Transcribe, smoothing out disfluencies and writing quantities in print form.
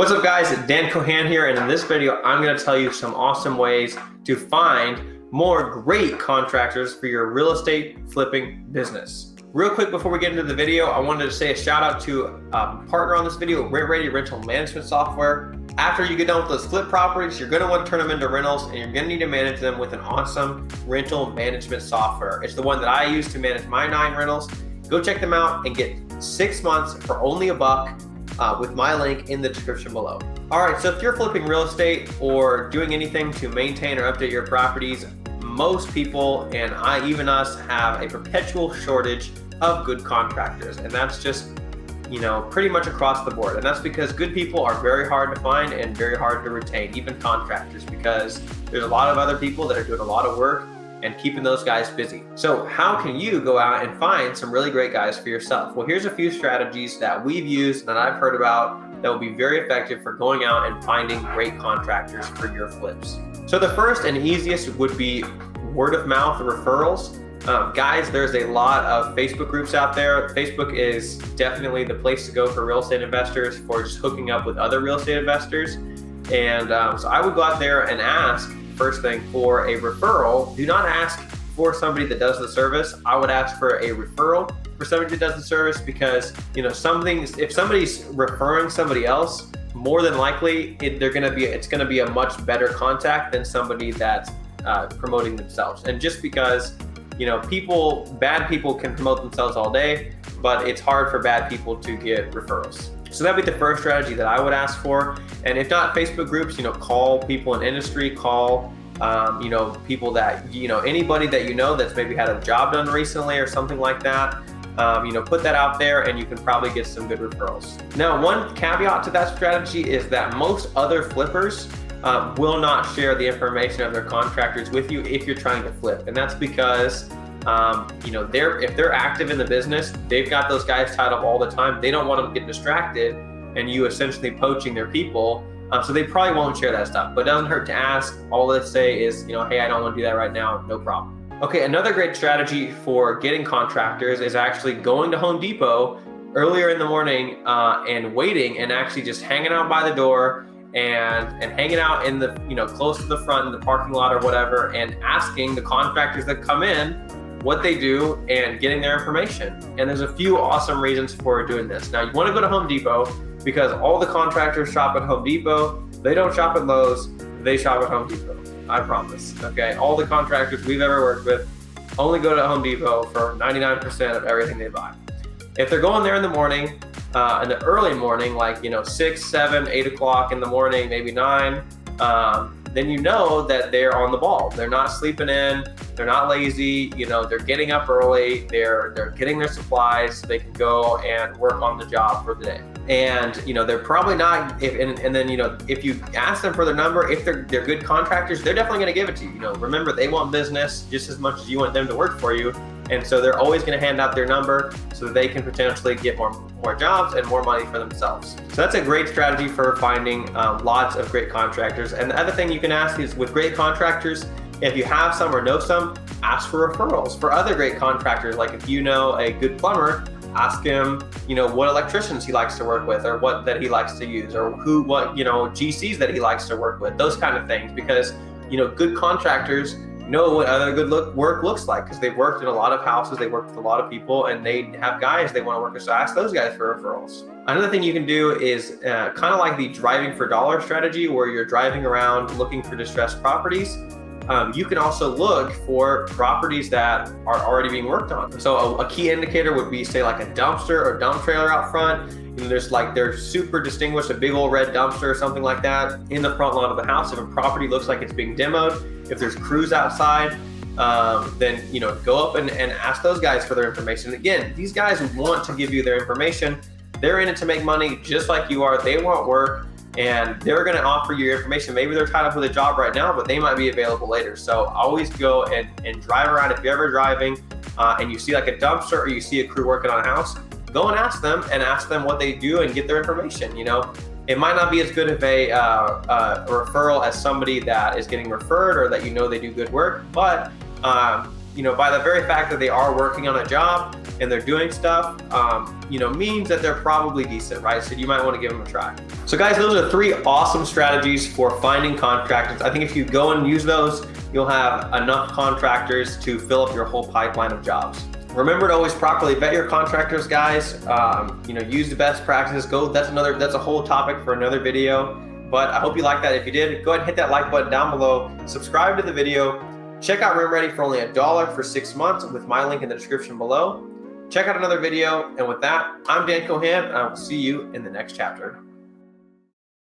What's up guys, Dan Cohan here, and in this video I'm going to tell you some awesome ways to find more great contractors for your real estate flipping business. Real quick before we get into the video, I wanted to say a shout out to a partner on this video, Rent Redi rental management software. After you get done with those flip properties, you're going to want to turn them into rentals, and you're going to need to manage them with an awesome rental management software. It's the one that I use to manage my 9 rentals. Go check them out and get 6 months for only $1 with my link in the description below. All right, so if you're flipping real estate or doing anything to maintain or update your properties, most people, and even us, have a perpetual shortage of good contractors. And that's just, pretty much across the board. And that's because good people are very hard to find and very hard to retain, even contractors, because there's a lot of other people that are doing a lot of work and keeping those guys busy. So how can you go out and find some really great guys for yourself? Well, here's a few strategies that we've used and I've heard about that will be very effective for going out and finding great contractors for your flips. So the first and easiest would be word of mouth referrals. Guys, there's a lot of Facebook groups out there. Facebook is definitely the place to go for real estate investors for just hooking up with other real estate investors. And so I would go out there and ask, first thing, for a referral. Do not ask for somebody that does the service. I would ask for a referral for somebody that does the service, because if somebody's referring somebody else, more than likely it's gonna be a much better contact than somebody that's promoting themselves. And just because bad people can promote themselves all day, but it's hard for bad people to get referrals. So that'd be the first strategy that I would ask for. And if not Facebook groups, call people in industry, call people that, anybody that that's maybe had a job done recently or something like that. Put that out there and you can probably get some good referrals. Now, one caveat to that strategy is that most other flippers will not share the information of their contractors with you if you're trying to flip. And that's because if they're active in the business, they've got those guys tied up all the time. They don't want them to get distracted and you essentially poaching their people. So they probably won't share that stuff, but it doesn't hurt to ask. All they say is, hey, I don't want to do that right now, no problem. Okay, another great strategy for getting contractors is actually going to Home Depot earlier in the morning and waiting and actually just hanging out by the door and hanging out in the, close to the front in the parking lot or whatever, and asking the contractors that come in what they do and getting their information. And there's a few awesome reasons for doing this. Now, you want to go to Home Depot because all the contractors shop at Home Depot. They don't shop at Lowe's, they shop at Home Depot. I promise, okay? All the contractors we've ever worked with only go to Home Depot for 99% of everything they buy. If they're going there in the morning, in the early morning, like 6, 7, 8 o'clock in the morning, maybe 9, then that they're on the ball. They're not sleeping in, they're not lazy, they're getting up early, they're getting their supplies so they can go and work on the job for the day. And they're probably not, if you ask them for their number, if they're good contractors, they're definitely going to give it to you. Remember, they want business just as much as you want them to work for you. And so they're always going to hand out their number so that they can potentially get more jobs and more money for themselves. So that's a great strategy for finding lots of great contractors. And the other thing you can ask is, with great contractors, if you have some or know some, ask for referrals for other great contractors. Like if you know a good plumber, ask him, what electricians he likes to work with, or what that he likes to use, or what GCs that he likes to work with, those kind of things. Because good contractors know what other good work looks like, because they've worked in a lot of houses, they worked with a lot of people, and they have guys they want to work with. So ask those guys for referrals. Another thing you can do is kind of like the driving for dollar strategy, where you're driving around looking for distressed properties. You can also look for properties that are already being worked on. So a key indicator would be, say, like a dumpster or dump trailer out front. They're super distinguished, a big old red dumpster or something like that in the front lawn of the house. If a property looks like it's being demoed, if there's crews outside, then go up and ask those guys for their information. Again, these guys want to give you their information. They're in it to make money just like you are. They want work, and they're going to offer you your information. Maybe they're tied up with a job right now, but they might be available later. So always go and drive around. If you're ever driving and you see like a dumpster or you see a crew working on a house, go and ask them what they do and get their information. It might not be as good of a referral as somebody that is getting referred or that they do good work, but by the very fact that they are working on a job and they're doing stuff, means that they're probably decent, right? So you might want to give them a try. So guys, those are 3 awesome strategies for finding contractors. I think if you go and use those, you'll have enough contractors to fill up your whole pipeline of jobs. Remember to always properly vet your contractors, guys. Use the best practices. That's a whole topic for another video. But I hope you liked that. If you did, go ahead and hit that like button down below. Subscribe to the video. Check out Rent Redi for only $1 for 6 months with my link in the description below. Check out another video. And with that, I'm Dan Cohan, and I will see you in the next chapter.